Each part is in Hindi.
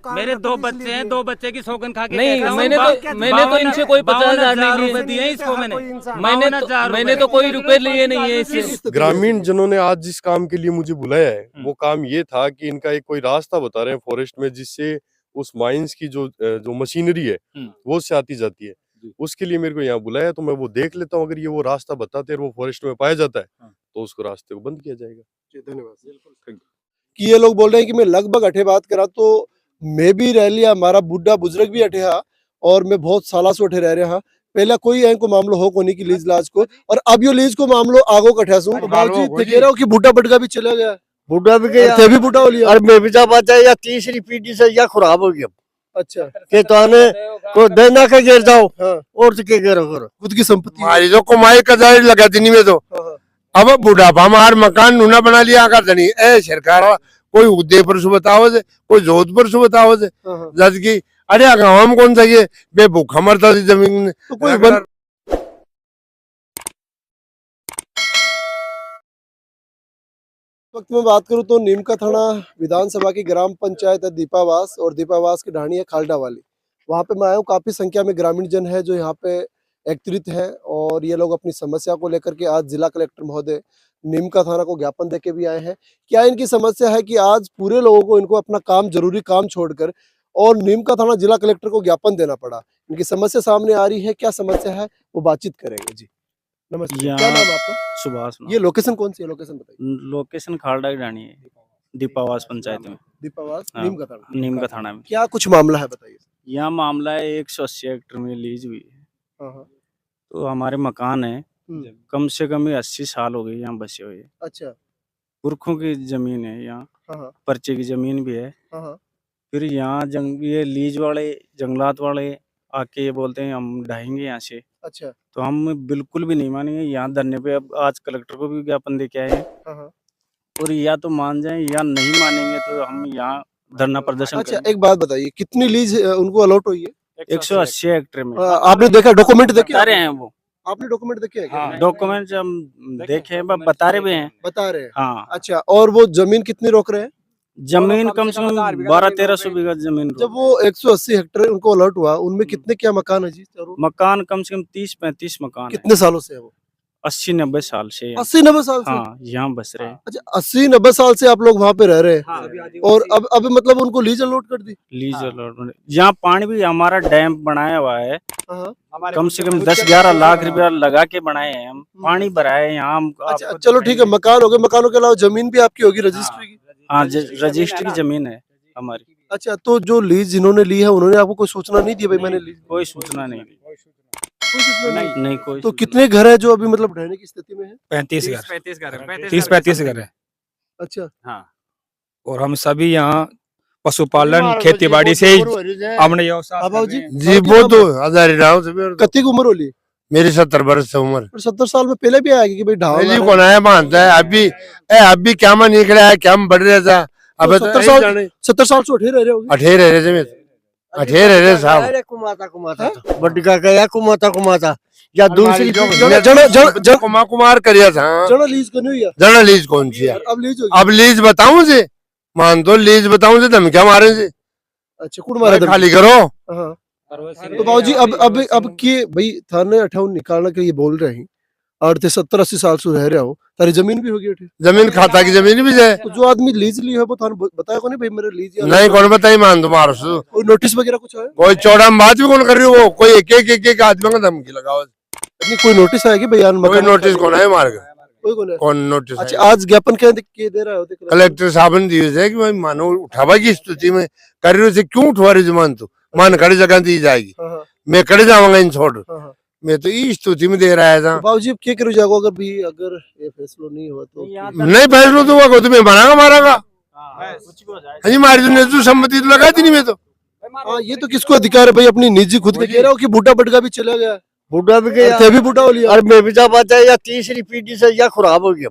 मेरे दो बच्चे हैं, दो बच्चे की सौगन खा के नहीं, कहता हूं, मैंने तो इनसे कोई 50,000 नहीं लिए। दिए इसको मैंने तो कोई रुपए लिए नहीं है इससे। ग्रामीण जनों ने आज जिस काम के लिए मुझे बुलाया है वो काम ये था कि इनका एक कोई रास्ता बता रहे हैं फॉरेस्ट में, जिससे उस माइंस की जो मशीनरी है वो से आती जाती है, उसके लिए मेरे को यहाँ बुलाया। तो मैं वो देख लेता हूँ, अगर ये वो रास्ता बताते हैं वो फॉरेस्ट में पाया जाता है तो उसको रास्ते को बंद किया जाएगा। धन्यवाद। कि ये लोग बोल रहे हैं कि मैं लगभग अठे बात करा तो मैं भी रह लिया, हमारा बुढ़ा बुजुर्ग भी अठे हा और मैं बहुत साल से उठे रह रहा। पहला कोई को मामलो हो कोनी की लीज लाज को, और अब यो लीज को मामलो आगो कठा सू बाबूजी ते कह रहा हूं कि बुढ़ा बटका भी चला गया, बुढ़ा भी गया, थे भी बुढ़ा हो लिया, और मैं भी जा पाता या तीसरी पीढ़ी से या खराब हो गया। अच्छा के तो आने को देना के गिर जाओ और तो के गिरो करो खुद की संपत्ति हमारी तो कमाई कदारी लगा दी नहीं में तो अब बुढ़ापा में हर मकान नूना बना लिया कर दनी ए सरकार कोई उदयपुर से बताओ से, कोई जोधपुर से बताओ से, जद की अरे गाँव में कौन सा ये बे भूखा मरता थी जमीन तो कोई वक्त में बात करूं तो नीमका थाना विधानसभा की ग्राम पंचायत है दीपावास, और दीपावास की ढाणी है खालडा वाली। वहां पे मैं आया हूँ, काफी संख्या में ग्रामीण जन है जो यहाँ पे एकत्रित है और ये लोग अपनी समस्या को लेकर के आज जिला कलेक्टर महोदय नीमका थाना को ज्ञापन देके भी आए हैं। क्या इनकी समस्या है कि आज पूरे लोगों को इनको अपना काम जरूरी काम छोड़कर और नीमका थाना जिला कलेक्टर को ज्ञापन देना पड़ा। इनकी समस्या सामने आ रही है, क्या समस्या है वो बातचीत करेंगे। जी नमस्ते, क्या नाम है आपका? सुभाष। ये लोकेशन कौन सी है, लोकेशन बताइए। लोकेशन खालडा की ढाणी है, दीपावास पंचायत में, दीपावास हाँ, नीमका थाना। नीमका थाना में। क्या कुछ मामला है बताइए। यहाँ मामला है 180 हेक्टेयर में लीज हुई है। तो हमारे मकान है, कम से कम 80 साल हो गए यहाँ बसे हुए। अच्छा, पुरखों की जमीन है यहाँ, पर्चे की जमीन भी है। फिर यहाँ ये लीज वाले जंगलात वाले आके ये बोलते हैं हम ढाएंगे यहाँ से। अच्छा, तो हम बिल्कुल भी नहीं मानेंगे। यहाँ धरने पे अब आज कलेक्टर को भी ज्ञापन दे के आए हैं, और या तो मान जाए या नहीं मानेंगे तो हम यहाँ धरना प्रदर्शन। अच्छा, एक बात बताइए, कितनी लीज उनको अलॉट हुई है? 180 हेक्टेयर में। आपने देखा, डॉक्यूमेंट देखे? बता रहे हैं वो, आपने डॉक्यूमेंट देखे हैं? हाँ, डॉक्यूमेंट हम देखे हैं, बता रहे भी हैं। बता रहे हैं, हाँ। अच्छा, और वो जमीन कितनी रोक रहे हैं? जमीन कम से कम 1200-1300 बीघा जमीन। जब वो 180 हेक्टेयर उनको अलॉट हुआ, उनमें कितने क्या मकान है जी? मकान कम से कम 30-35 मकान। कितने सालों से है वो? 80-90 साल से। 80-90 साल से? हाँ, यहाँ बस रहे हैं। अच्छा, 80-90 साल से आप लोग वहाँ पे रह रहे हैं। हाँ, और अब मतलब उनको लीज अलॉट कर दी? लीज अलॉट, यहाँ पानी भी हमारा डैम बनाया हुआ है, कम से कम 10-11 लाख रुपया लगा के बनाए हैं हम, पानी भराए यहाँ। अच्छा, चलो ठीक है, मकान हो गए, मकानों के अलावा जमीन भी आपकी होगी रजिस्ट्री की? हाँ, रजिस्ट्री की जमीन है हमारी। अच्छा, तो जो लीज जिन्होंने ली है उन्होंने आपको कोई सूचना नहीं दी भाई मैंने ली? कोई सूचना नहीं दी। नहीं कोई। तो कितने घर है जो अभी मतलब ढहने की स्थिति में है? 35 घर, 30-35 घर है। अच्छा, हाँ, और हम सभी यहाँ पशुपालन खेती बाड़ी से हमने जी वो तो हजारीराव से कितनी उम्र होली? मेरी 70 वर्ष उम्र। 70 साल में पहले भी आएगी कि भाई ढाल कौन आया मानता है? अभी क्या में निकला है, क्या में बढ़ रहा था। अब 70 साल से उठे रह रहे हो? अठे रह रहे साहब, बटका गया कुमाता या दूसरी कुमार करिया था। जड़ा लीज करनी हुई है? जड़ा लीज कौन सी है? अब लीज बताऊं से, मान दो लीज बताऊं से तुम क्या मारे से? अच्छा, कुड़ मारा खाली करो। तो बाबूजी अब के भाई थाने 58 निकालने के लिए बोल रहे हैं, और 70-80 साल से रह रहे हो, तारी जमीन भी होगी? जमीन खाता की जमीन भी जाए। तो जो आदमी लीज ली है वो थाने बताया कौन भाई मेरे लीज? नहीं, कौन बताई मान तुम्हारा से? कोई नोटिस वगैरह कुछ है? कोई चौड़ा बात भी कौन कर रही हो? वो कोई एक आदमी का धमकी लगाओ। कोई नोटिस आएगी बयान? कोई नोटिस कौन है मार कौन नोटिस? अच्छा, आज ज्ञापन क्या दे रहा है कलेक्टर साहब ने दिए थे कि भाई मानो उठावा की स्थिति में कर रही हो, क्यों उठवा रही जमान? तो मान कड़ी जगह दी जाएगी, मैं कड़े जाऊंगा इन छोड़। मैं तो इस स्थिति में दे रहा था। बाबूजी अब क्या करो जागो, अगर ये फैसला नहीं हुआ तो? नहीं फैसला तो हुआ तो मैं बनागा मारागा। हाँ, हमारी तो सम्मति तो लगा थी नहीं मैं तो। हाँ, ये तो किसको अधिकार है भाई? अपनी निजी खुद के कह रहा हो कि बुढ़ा बटका भी चला गया, बुढ़ा भी गया, थे भी बुढ़ा हो लिया, और मैं भी जा पाता या तीसरी पीढ़ी से या खराब हो गया।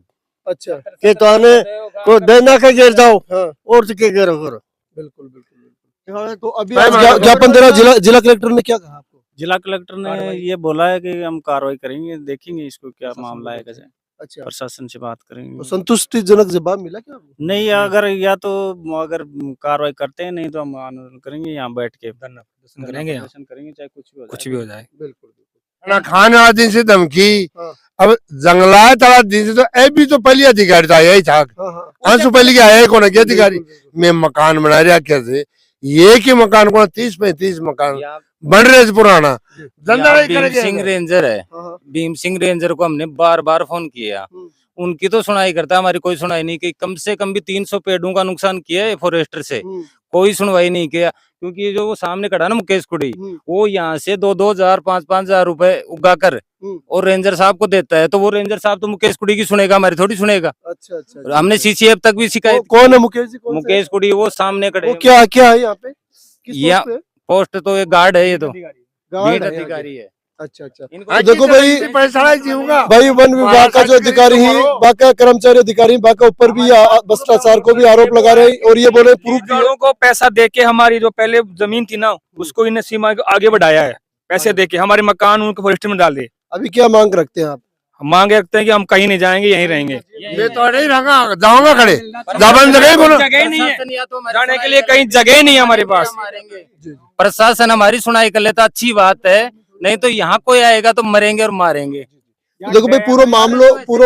अच्छा, के तो आने को देना के गिर जाओ और तो के गिरो करो। बिल्कुल बिल्कुल। तो अभी ज्ञापन दे रहा, जिला कलेक्टर ने क्या कहा आपको? जिला कलेक्टर ने ये बोला है कि हम कार्रवाई करेंगे, देखेंगे इसको क्या मामला है कैसे। अच्छा, प्रशासन से बात तो करेंगे। संतुष्टिजनक जवाब मिला क्या आपको? नहीं, अगर या तो अगर कार्रवाई करते हैं, नहीं तो हम आंदोलन करेंगे यहाँ बैठ के, धरना प्रदर्शन धरना करेंगे, प्रदर्शन करेंगे, चाहे कुछ भी हो कुछ जाए। भी हो जाए। बिल्कुल बिल्कुल। खाना खाने वाला दिन से धमकी, हाँ। अब जंगलात वाला दिन से तो ए भी तो पहले अधिकारी था यही था। हाँ हाँ अंशु पहले क्या है कौन है क्या अधिकारी बिल्कुल, बिल्कुल। मैं मकान बना रहा कैसे ये कि मकान को 30-35 मकान बन रहे थे पुराना धंधा नहीं भीम करेंगे। सिंह रेंजर है, हाँ हाँ भीम सिंह रेंजर को हमने बार बार फोन किया, हम्म, उनकी तो सुनाई करता, हमारी कोई सुनाई नहीं की। कम से कम भी 300 पेड़ों का नुकसान किया है फॉरेस्टर से, हम्म, कोई सुनवाई नहीं किया। क्योंकि ये जो वो सामने खड़ा ना मुकेश कुड़ी, हम्म, वो यहाँ से 2-2 हजार 5-5 हजार रुपए उगा कर हम्म। और रेंजर साहब को देता है, तो वो रेंजर साहब तो मुकेश कुड़ी की सुनेगा, हमारी थोड़ी सुनेगा। अच्छा अच्छा और हमने सीसीएफ तक भी शिकायत, कौन है मुकेश जी? कौन से मुकेश कुड़ी वो सामने हैं? खड़े वो हैं। क्या क्या है यहाँ पे? किस या- पोस्ट पे है? पोस्ट तो एक गार्ड है, ये तो गार्ड बीट है यहाँ के। अधिकारी है। अच्छा अच्छा। इनको तो देखो भाई, पैसा नहीं जीऊंगा भाई वन विभाग का जो अधिकारी ही, बाकी कर्मचारी अधिकारी बाकी ऊपर भी भ्रष्टाचार को भी आरोप लगा रहे हैं और ये बोले प्रूफ भी है। लोगों को पैसा देके हमारी जो पहले जमीन थी ना उसको इन्हें सीमा को आगे बढ़ाया है, पैसे देके हमारे मकान उनको फॉरेस्ट में डाल दिए। अभी क्या मांग रखते हैं आप? हम मांग रखते हैं कि हम कहीं नहीं जाएंगे, यहीं रहेंगे। मैं तो नहीं रहूंगा जाऊंगा खड़े जाबन जगह बोलो जगह ही नहीं है, प्रशासन या तो हमारी जाने के सुनाई लिए करे, कहीं जगह ही नहीं है हमारे पास। मारेंगे। प्रशासन हमारी सुनाई कर लेता अच्छी बात है, नहीं तो यहाँ कोई आएगा तो मरेंगे और मारेंगे। देखो भाई, पूरा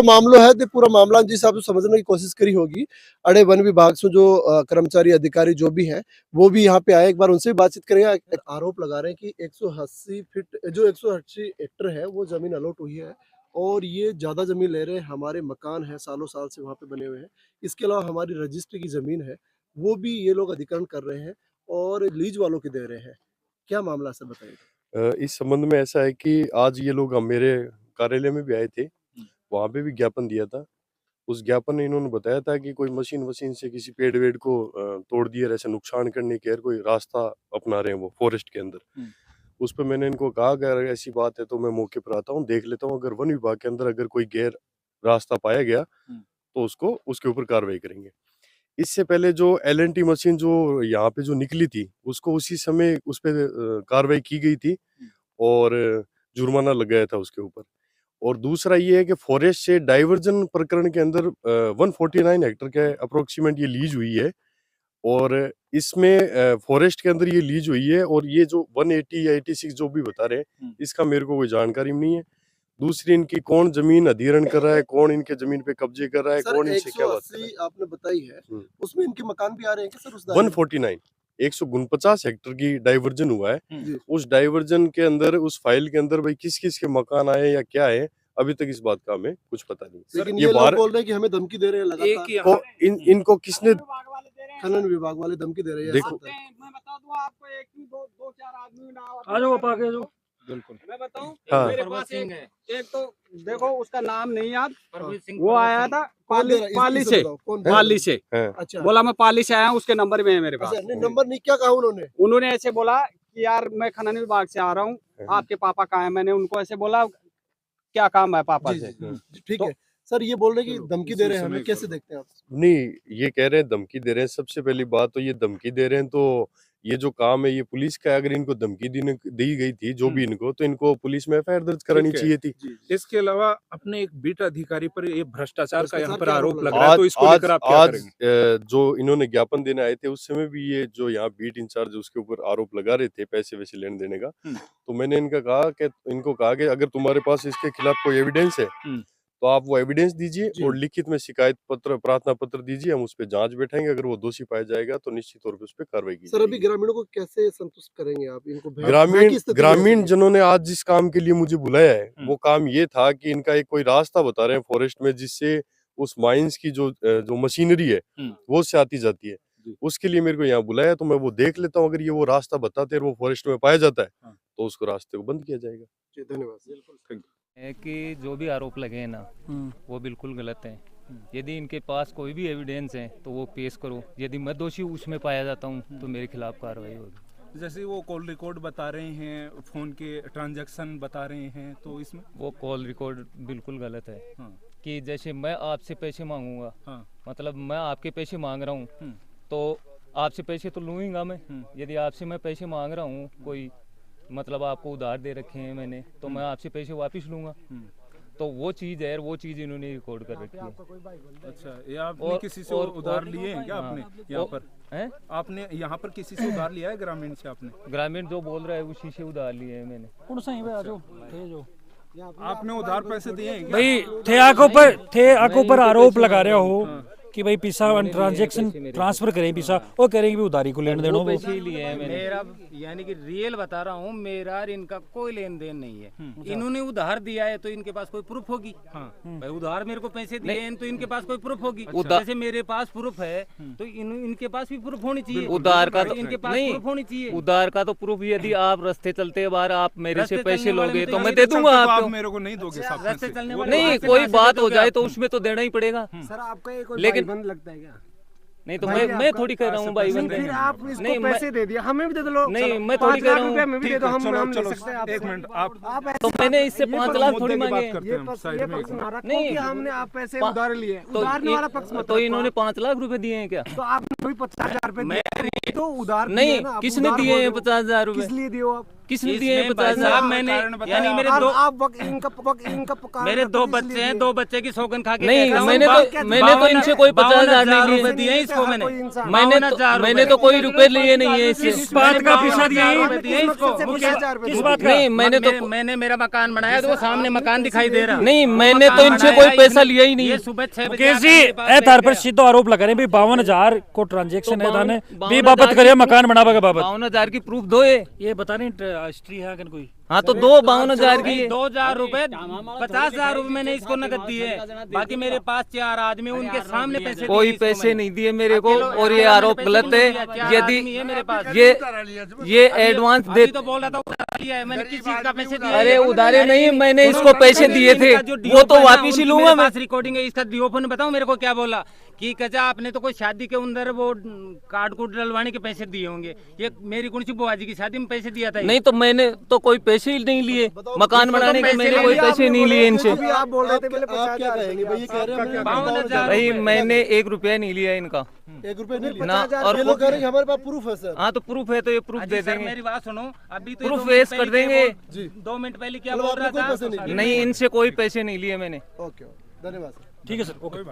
मामलो है तो पूरा मामला जिस हिसाब से समझने की कोशिश करी होगी। अड़े वन विभाग से जो कर्मचारी अधिकारी जो भी हैं वो भी यहाँ पे आए, एक बार उनसे भी बातचीत करेंगे। एक आरोप लगा रहे हैं कि 180 फीट जो 180 हेक्टर है वो जमीन अलॉट हुई है और ये ज्यादा जमीन ले रहे हैं। हमारे मकान है सालों साल से वहाँ पे बने हुए हैं, इसके अलावा हमारी रजिस्ट्री की जमीन है वो भी ये लोग अधिग्रहण कर रहे हैं और लीज वालों की दे रहे हैं। क्या मामला सर बताइए। इस संबंध में ऐसा है कि आज ये लोग मेरे कार्यालय में भी आए थे, वहाँ पे भी ज्ञापन दिया था। उस ज्ञापन में इन्होंने बताया था कि कोई मशीन से किसी पेड़ वेड़ को तोड़ दिया, ऐसे नुकसान करने के कोई रास्ता अपना रहे हैं वो फॉरेस्ट के अंदर। उस पर मैंने इनको कहा अगर ऐसी बात है तो मैं मौके पर आता हूँ, देख लेता हूँ, अगर वन विभाग के अंदर अगर कोई गैर रास्ता पाया गया तो उसको उसके ऊपर कार्रवाई करेंगे। इससे पहले जो LNT मशीन जो यहाँ पे जो निकली थी उसको उसी समय उस पर कार्रवाई की गई थी और जुर्माना लगाया था उसके ऊपर। और दूसरा ये है कि फॉरेस्ट से डाइवर्जन प्रकरण के अंदर 149 हेक्टर के अप्रोक्सीमेट ये लीज हुई है और इसमें फॉरेस्ट के अंदर ये लीज हुई है और ये जो 180 या 86 जो भी बता रहे हैं इसका मेरे को कोई जानकारी नहीं है। दूसरी इनकी कौन जमीन अधिग्रहण कर रहा है, कौन इनके जमीन पे कब्जे कर रहा है, कौन इनसे क्या बात कर रहा 180 आपने बताई है, उसमें इनके मकान भी आ रहे हैं क्या सर? उस है। 149 149 हेक्टर की डाइवर्जन हुआ है। उस डाइवर्जन के अंदर उस फाइल के अंदर भाई किस किस के मकान आए या क्या है अभी तक इस बात का हमें कुछ पता नहीं। लेकिन ये लोग बोल रहे हैं कि हमें धमकी दे रहे हैं लगातार। इनको किसने खनन विभाग वाले धमकी दे रहे हैं। देखो मैं बता दूं आपको, एक नहीं दो चार आदमी आ जाओ आप आगे जाओ। बिल्कुल। मैं बताऊं, हाँ। मेरे पास एक तो देखो उसका नाम नहीं याद, वो वो आया था कौन दे रहा है? पाली इसे से, बताओ, कौन दे रहा है? पाली से हाँ। अच्छा बोला मैं पाली से आया हूँ, उसके नंबर में है मेरे पास। अच्छा, नहीं नंबर नहीं, क्या कहा उन्होंने? उन्होंने ऐसे बोला कि यार मैं खनन विभाग से आ रहा हूँ, आपके पापा कहाँ है? मैंने उनको ऐसे बोला क्या काम है पापा जी, से? जी, ठीक है सर। ये बोल रहे हैं कि धमकी दे रहे हैं हमें, कैसे देखते हैं आप? नहीं, ये कह रहे हैं धमकी दे रहे हैं। सबसे पहली बात तो ये धमकी दे रहे हैं तो ये जो काम है ये पुलिस का है। अगर इनको धमकी दी गई थी जो भी इनको, तो इनको पुलिस में FIR दर्ज करानी ठीक है। चाहिए थी। इसके अलावा अपने एक बीट अधिकारी पर ये भ्रष्टाचार का यहाँ पर भ्रष्टाचार आरोप का लग रहा है, तो इसको लेकर आप क्या करेंगे? जो इन्होंने ज्ञापन देने आए थे उस समय भी ये जो यहाँ बीट इंचार्ज उसके ऊपर आरोप लगा रहे थे पैसे वैसे लेने देने का। तो मैंने इनको कहा कि अगर तुम्हारे पास इसके खिलाफ कोई एविडेंस है तो आप वो एविडेंस दीजिए और लिखित में शिकायत पत्र प्रार्थना पत्र दीजिए, हम उस पर जांच बैठाएंगे। अगर वो दोषी पाया जाएगा तो निश्चित तौर पे उस पर कार्रवाई की सर अभी जाएगी। ग्रामीणों को कैसे संतुष्ट करेंगे आप? इनको ग्रामीण जनों ने आज जिस काम के लिए मुझे बुलाया है वो काम ये था कि इनका एक कोई रास्ता बता रहे हैं फॉरेस्ट में जिससे उस माइंस की जो मशीनरी है वो उससे आती जाती है। उसके लिए मेरे को यहाँ बुलाया तो मैं वो देख लेता हूँ। अगर ये वो रास्ता बताते हैं वो फॉरेस्ट में पाया जाता है तो उसको रास्ते को बंद किया जाएगा। धन्यवाद। है कि जो भी आरोप लगे हैं ना वो बिल्कुल गलत है। यदि इनके पास कोई भी एविडेंस है तो वो पेश करो। यदि मैं दोषी उसमें पाया जाता हूँ तो मेरे खिलाफ कार्रवाई होगी। जैसे वो कॉल रिकॉर्ड बता रहे हैं, फोन के ट्रांजैक्शन बता रहे हैं, तो इसमें वो कॉल रिकॉर्ड बिल्कुल गलत है। कि जैसे मैं आपसे पैसे मांगूंगा, मतलब मैं आपके पैसे मांग रहा हूँ तो आपसे पैसे तो लूँगा मैं। यदि आपसे मैं पैसे मांग रहा हूँ, कोई मतलब आपको उधार दे रखे हैं मैंने, तो मैं आपसे पैसे वापस लूँगा। तो वो चीज है, वो चीज इन्होंने रिकॉर्ड कर रखी है। अच्छा, ये आपने किसी से उधार लिए हैं क्या आपने यहाँ पर? हैं? आपने यहाँ पर किसी से उधार लिया है ग्रामीण से आपने? ग्रामीण जो बोल रहा है उसी से उधार लिए है मैंने। आपने उधार पैसे दिए हैं क्या? भाई थे आंखों पर आरोप लगा रहे हो कि भाई पैसा ट्रांजैक्शन ट्रांसफर करें पैसा, वो करेंगे भी उधारी को लेन देनो पैसे ही लिए हैं मैंने। मेरा यानी कि रियल बता रहा हूँ, मेरा और इनका कोई लेन देन नहीं है। इन्होंने उधार दिया है तो इनके पास कोई प्रूफ होगी। भाई उधार मेरे को पैसे दिए हैं तो इनके पास कोई प्रूफ होगी। जैसे मेरे पास प्रूफ है तो इनके पास भी प्रूफ होनी चाहिए। उधार का तो इनके पास नहीं, प्रूफ होनी चाहिए। उधार का तो प्रूफ यदि आप रास्ते चलते बार आप मेरे से रास्ते पैसे चलने वाले लोगे में तो तो मैं दे दूंगा तो आप आपको। मेरे को नहीं दोगे साथ में रास्ते से? चलने वाले नहीं, रास्ते कोई पैसे बात दे हो दोगे जाए आप। तो उसमें तो देना ही पड़ेगा। सर आपका एक कोई लेकिन- भाईबंद लगता है क्या? नहीं तो मैं थोड़ी कह रहा हूँ भाई बंदे। फिर आप इसको नहीं, पैसे दे दिया, हमें भी दे दो लोग। नहीं, चलो, मैं थोड़ी 5 कह लाख रहा हूँ। रुपए हमें भी दे दो, हम चलो ले चलो सकते हैं आपसे। एक मिनट, आप आप ऐसे तो मैंने इससे ये 5 पर लाख मुद्दे थोड़ी की बात मांगे। करते ये हैं पक्ष साइड ये में। पक्ष ना रखो नहीं, कि हमने आप पैसे पा- उधार लिए। तो उधारने ये- वाला पक्ष मत तो रखो इन्होंने आप। 5 लाख रुपए दिए हैं क्या? तो आपने भी 50,000 रुपए दिए, तो उधार दिए नहीं, ना, आप किसने उधार दिए बोल हैं रहे हो। 50,000 किस रुपए? लिए दिए हो आप? किसने दिए हैं इसमें भाई 50,000? साहब मैंने यानी मेरे और दो आप इनका मेरे दो बच्चे हैं, 2 बच्चे की सौगन खा के नहीं, कहता हूँ, मैंने तो इनसे कोई 50,000 नहीं लिए। रुपए दिए हैं इसको मैंने। मैंने तो कोई रुपए लिए नहीं है इससे। किस बात का पैसा दिया है? दिए इसको किस बात का? नहीं, मैंने तो मैंने मेरा मकान बनाया तो वो सामने मकान दिखाई दे रहा। नहीं, मैंने तो इनसे कोई पैसा लिया ही नहीं ये है। सुबह 6 बजे मुकेश जी ए थार पर सीधो आरोप लगा रहे हैं भाई 52,000 को ट्रांजैक्शन है दाने भी बाबत करे मकान बनावे के बाबत। 52,000 की प्रूफ दो है। ये बता नहीं हिस्ट्री है अगर कोई हाँ तो दो 52,000 की है। 2,000 रुपए 50,000 रुपए मैंने इसको नकद दिए। बाकी मेरे पास 4 आदमी उनके सामने पैसे कोई दिए इसको पैसे मैंने। नहीं दिए मेरे को अकेले- और ये अकेले आरोप पैसे गलत नहीं है। दिया, 4 यदि आदमी है मेरे पास। ये एडवांस दे अभी तो बोल रहा था उधार लिया है मैंने, किस चीज का पैसे दिए? अरे उधारे नहीं, मैंने इसको पैसे दिए थे, वो तो वापिस ही लूंगा मैं। रिकॉर्डिंग है इसका, डीओपन बताओ मेरे को क्या बोला कि कचा आपने तो कोई शादी के अंदर वो कार्ड कूड डलवाने के पैसे दिए होंगे। ये मेरी कौन सी बुआ जी की शादी में पैसे दिया था ये? नहीं तो मैंने तो कोई पैसे ही नहीं लिए, मकान बनाने के मैंने कोई पैसे नहीं लिए इनसे। अभी आप बोल रहे थे पहले आप क्या कहेंगे भाई? ये कह रहे हैं 52,000 भाई मैंने 1 रुपया नहीं लिया इनका 1 रुपए नहीं ना। और ये लोग कह रहे हैं हमारे पास प्रूफ है सर। हाँ तो प्रूफ है तो ये प्रूफ दे सर देंगे। मेरी बात सुनो, अभी तो Proof 2 मिनट पेश कर पहले क्या देंगे। बोल- 2 मिनट पहले क्या मतलब बोल आपने कोई रहा पैसे था? नहीं नहीं, इनसे कोई पैसे नहीं लिए मैंने। ओके, धन्यवाद सर। ठीक है सर ओके।